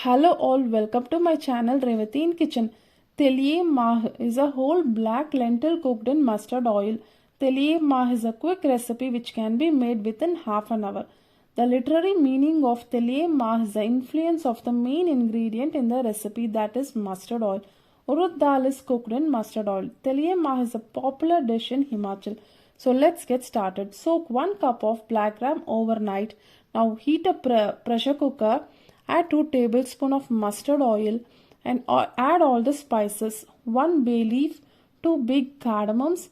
Hello all, welcome to my channel Revathi in Kitchen. Teliya Maah is a whole black lentil cooked in mustard oil. Teliya Maah is a quick recipe which can be made within half an hour. The literary meaning of Teliya Maah is the influence of the main ingredient in the recipe, that is mustard oil. Urad dal is cooked in mustard oil. Teliya Maah is a popular dish in Himachal. So let's get started. Soak 1 cup of black gram overnight. Now heat a pressure cooker. Add 2 tablespoons of mustard oil and add all the spices. 1 bay leaf, 2 big cardamoms,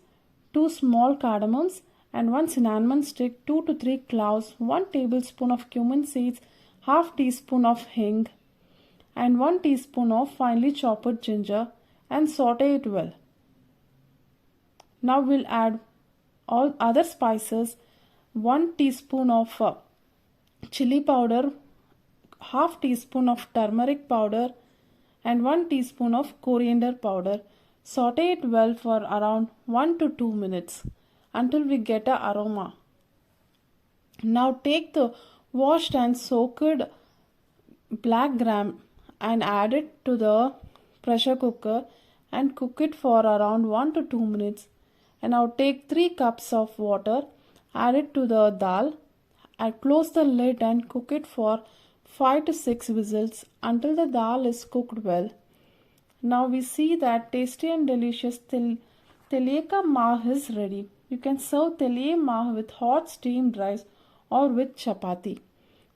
2 small cardamoms and 1 cinnamon stick, 2 to 3 cloves, 1 tablespoon of cumin seeds, half teaspoon of hing and 1 teaspoon of finely chopped ginger and saute it well. Now we'll add all other spices, 1 teaspoon of chili powder, half teaspoon of turmeric powder and 1 teaspoon of coriander powder. Saute it well for around 1 to 2 minutes until we get an aroma. Now take the washed and soaked black gram and add it to the pressure cooker and cook it for around 1 to 2 minutes. And now take 3 cups of water, add it to the dal and close the lid and cook it for 5 to 6 whistles until the dal is cooked well. Now we see that tasty and delicious Teliya Maah is ready. You can serve Teliya Maah with hot steamed rice or with chapati.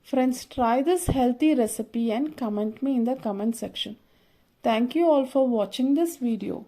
Friends, try this healthy recipe and comment me in the comment section. Thank you all for watching this video.